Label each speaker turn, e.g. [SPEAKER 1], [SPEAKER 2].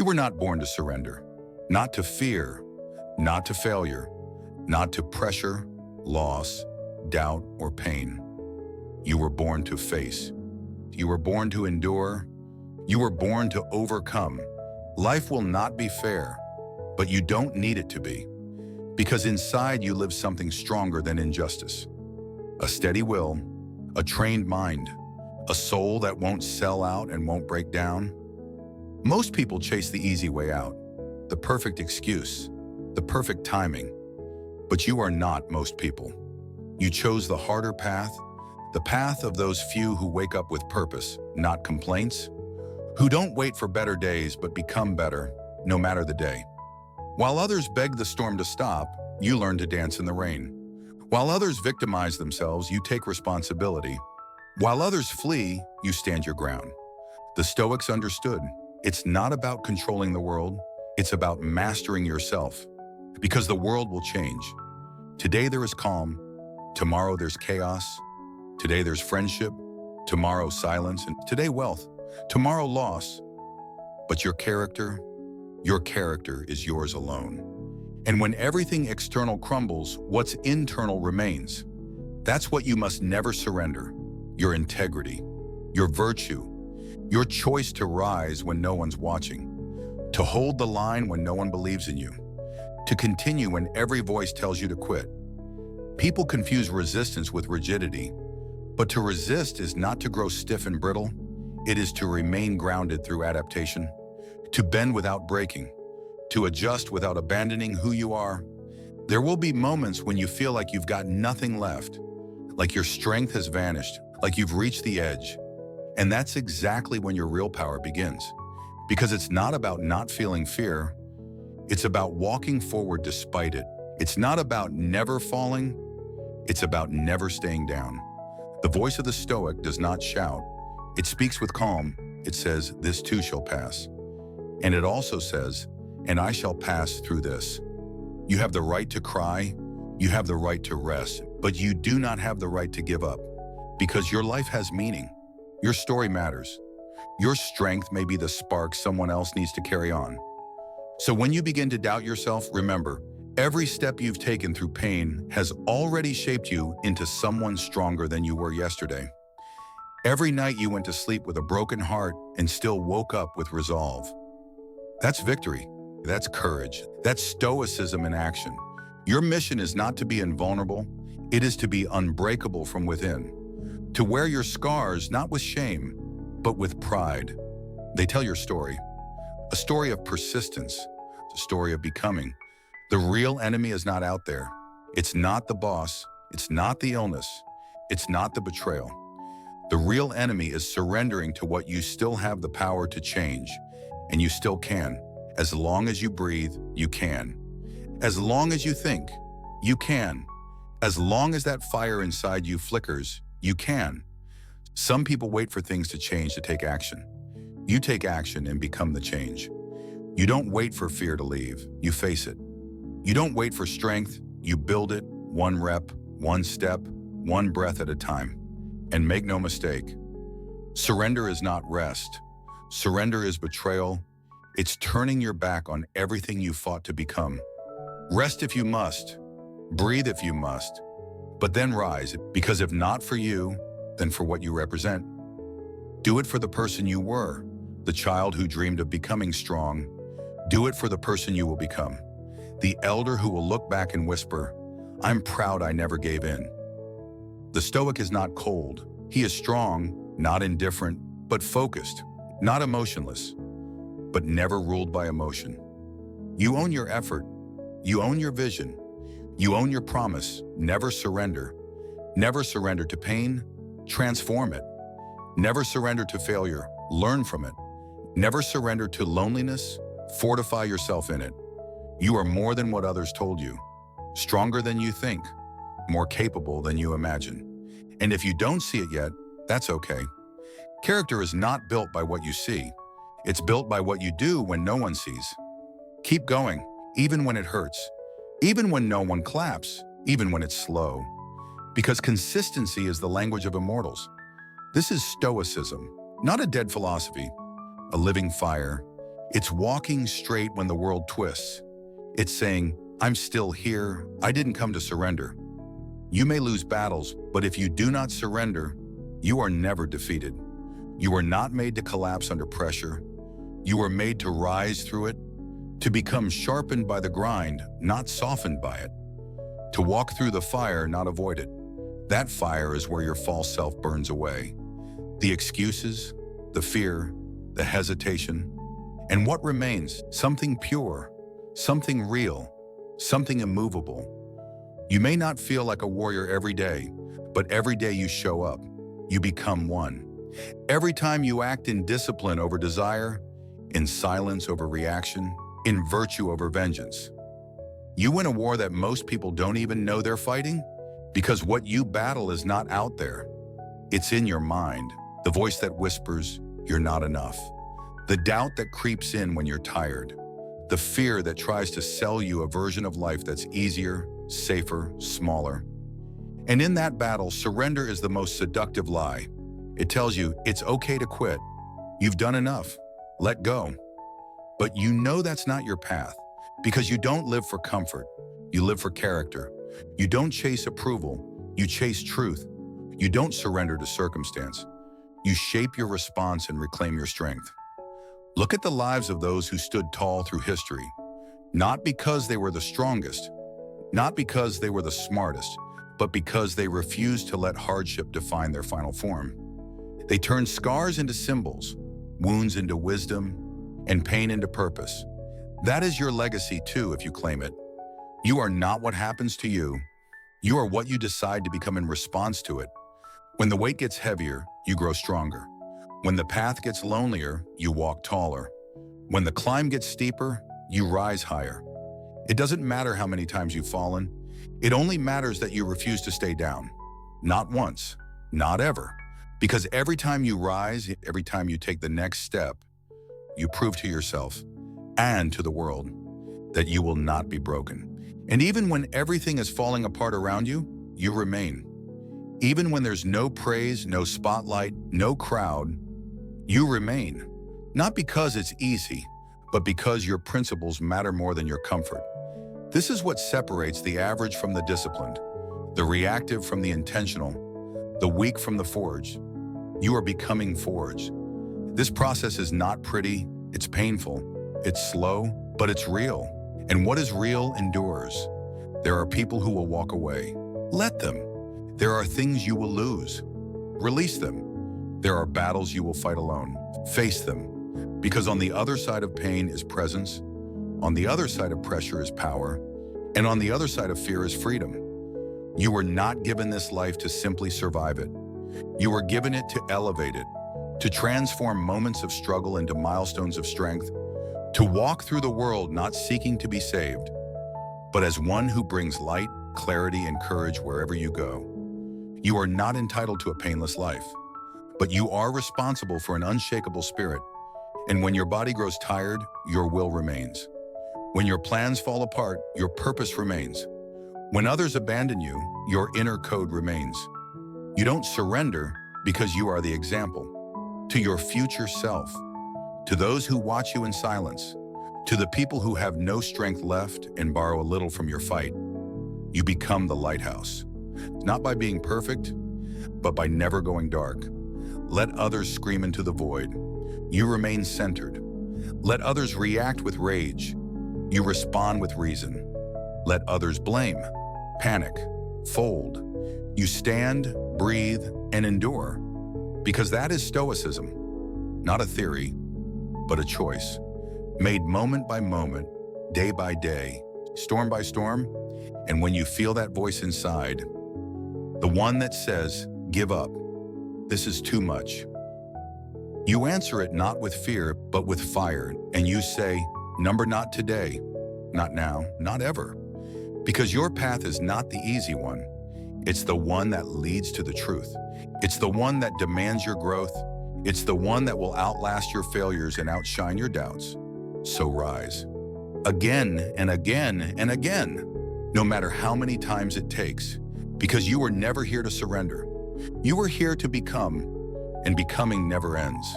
[SPEAKER 1] You were not born to surrender, not to fear, not to failure, not to pressure, loss, doubt, or pain. You were born to face. You were born to endure. You were born to overcome. Life will not be fair, but you don't need it to be, because inside you live something stronger than injustice. A steady will, a trained mind, a soul that won't sell out and won't break down. Most people chase the easy way out, the perfect excuse, the perfect timing. But you are not most people. You chose the harder path, the path of those few who wake up with purpose, not complaints, who don't wait for better days but become better, no matter the day. While others beg the storm to stop, you learn to dance in the rain. While others victimize themselves, you take responsibility. While others flee, you stand your ground. The Stoics understood, it's not about controlling the world, it's about mastering yourself. Because the world will change. Today there is calm, tomorrow there's chaos, today there's friendship, tomorrow silence, and today wealth, tomorrow loss. But your character is yours alone. And when everything external crumbles, what's internal remains. That's what you must never surrender. Your integrity, your virtue, your choice to rise when no one's watching, to hold the line when no one believes in you, to continue when every voice tells you to quit. People confuse resistance with rigidity, but to resist is not to grow stiff and brittle. It is to remain grounded through adaptation, to bend without breaking, to adjust without abandoning who you are. There will be moments when you feel like you've got nothing left, like your strength has vanished, like you've reached the edge. And that's exactly when your real power begins. Because it's not about not feeling fear, it's about walking forward despite it. It's not about never falling, it's about never staying down. The voice of the Stoic does not shout. It speaks with calm. It says, "This too shall pass." And it also says, "And I shall pass through this." You have the right to cry, you have the right to rest, but you do not have the right to give up. Because your life has meaning. Your story matters. Your strength may be the spark someone else needs to carry on. So when you begin to doubt yourself, remember, every step you've taken through pain has already shaped you into someone stronger than you were yesterday. Every night you went to sleep with a broken heart and still woke up with resolve. That's victory. That's courage. That's Stoicism in action. Your mission is not to be invulnerable. It is to be unbreakable from within. To wear your scars not with shame, but with pride. They tell your story. A story of persistence. A story of becoming. The real enemy is not out there. It's not the boss. It's not the illness. It's not the betrayal. The real enemy is surrendering to what you still have the power to change. And you still can. As long as you breathe, you can. As long as you think, you can. As long as that fire inside you flickers, you can. Some people wait for things to change to take action. You take action and become the change. You don't wait for fear to leave, you face it. You don't wait for strength, you build it, one rep, one step, one breath at a time. And make no mistake, surrender is not rest. Surrender is betrayal. It's turning your back on everything you fought to become. Rest if you must, breathe if you must, but then rise, because if not for you, then for what you represent. Do it for the person you were, the child who dreamed of becoming strong. Do it for the person you will become, the elder who will look back and whisper, "I'm proud I never gave in." The Stoic is not cold. He is strong, not indifferent, but focused, not emotionless, but never ruled by emotion. You own your effort. You own your vision. You own your promise. Never surrender. Never surrender to pain. Transform it. Never surrender to failure. Learn from it. Never surrender to loneliness. Fortify yourself in it. You are more than what others told you. Stronger than you think. More capable than you imagine. And if you don't see it yet, that's okay. Character is not built by what you see. It's built by what you do when no one sees. Keep going, even when it hurts. Even when no one claps. Even when it's slow. Because consistency is the language of immortals. This is Stoicism, not a dead philosophy, a living fire. It's walking straight when the world twists. It's saying, I'm still here. I didn't come to surrender. You may lose battles, but if you do not surrender, you are never defeated. You are not made to collapse under pressure. You are made to rise through it, to become sharpened by the grind, not softened by it, to walk through the fire, not avoid it. That fire is where your false self burns away. The excuses, the fear, the hesitation, and what remains? Something pure, something real, something immovable. You may not feel like a warrior every day, but every day you show up, you become one. Every time you act in discipline over desire, in silence over reaction, in virtue over vengeance. You win a war that most people don't even know they're fighting, because what you battle is not out there. It's in your mind, the voice that whispers, you're not enough. The doubt that creeps in when you're tired. The fear that tries to sell you a version of life that's easier, safer, smaller. And in that battle, surrender is the most seductive lie. It tells you it's okay to quit. You've done enough. Let go. But you know that's not your path, because you don't live for comfort. You live for character. You don't chase approval. You chase truth. You don't surrender to circumstance. You shape your response and reclaim your strength. Look at the lives of those who stood tall through history, not because they were the strongest, not because they were the smartest, but because they refused to let hardship define their final form. They turned scars into symbols, wounds into wisdom, and pain into purpose. That is your legacy too, if you claim it. You are not what happens to you. You are what you decide to become in response to it. When the weight gets heavier, you grow stronger. When the path gets lonelier, you walk taller. When the climb gets steeper, you rise higher. It doesn't matter how many times you've fallen. It only matters that you refuse to stay down. Not once, not ever. Because every time you rise, every time you take the next step, you prove to yourself and to the world that you will not be broken. And even when everything is falling apart around you, you remain. Even when there's no praise, no spotlight, no crowd, you remain. Not because it's easy, but because your principles matter more than your comfort. This is what separates the average from the disciplined, the reactive from the intentional, the weak from the forged. You are becoming forged. This process is not pretty, it's painful, it's slow, but it's real. And what is real endures. There are people who will walk away. Let them. There are things you will lose. Release them. There are battles you will fight alone. Face them. Because on the other side of pain is presence, on the other side of pressure is power, and on the other side of fear is freedom. You were not given this life to simply survive it. You were given it to elevate it, to transform moments of struggle into milestones of strength, to walk through the world not seeking to be saved, but as one who brings light, clarity, and courage wherever you go. You are not entitled to a painless life, but you are responsible for an unshakable spirit. And when your body grows tired, your will remains. When your plans fall apart, your purpose remains. When others abandon you, your inner code remains. You don't surrender because you are the example. To your future self, to those who watch you in silence, to the people who have no strength left and borrow a little from your fight, you become the lighthouse. Not by being perfect, but by never going dark. Let others scream into the void. You remain centered. Let others react with rage. You respond with reason. Let others blame, panic, fold. You stand, breathe, and endure. Because that is Stoicism. Not a theory, but a choice. Made moment by moment, day by day, storm by storm. And when you feel that voice inside, the one that says, give up, this is too much, you answer it not with fear, but with fire. And you say, number not today, not now, not ever. Because your path is not the easy one. It's the one that leads to the truth. It's the one that demands your growth. It's the one that will outlast your failures and outshine your doubts. So rise. Again and again and again. No matter how many times it takes. Because you were never here to surrender. You were here to become, and becoming never ends.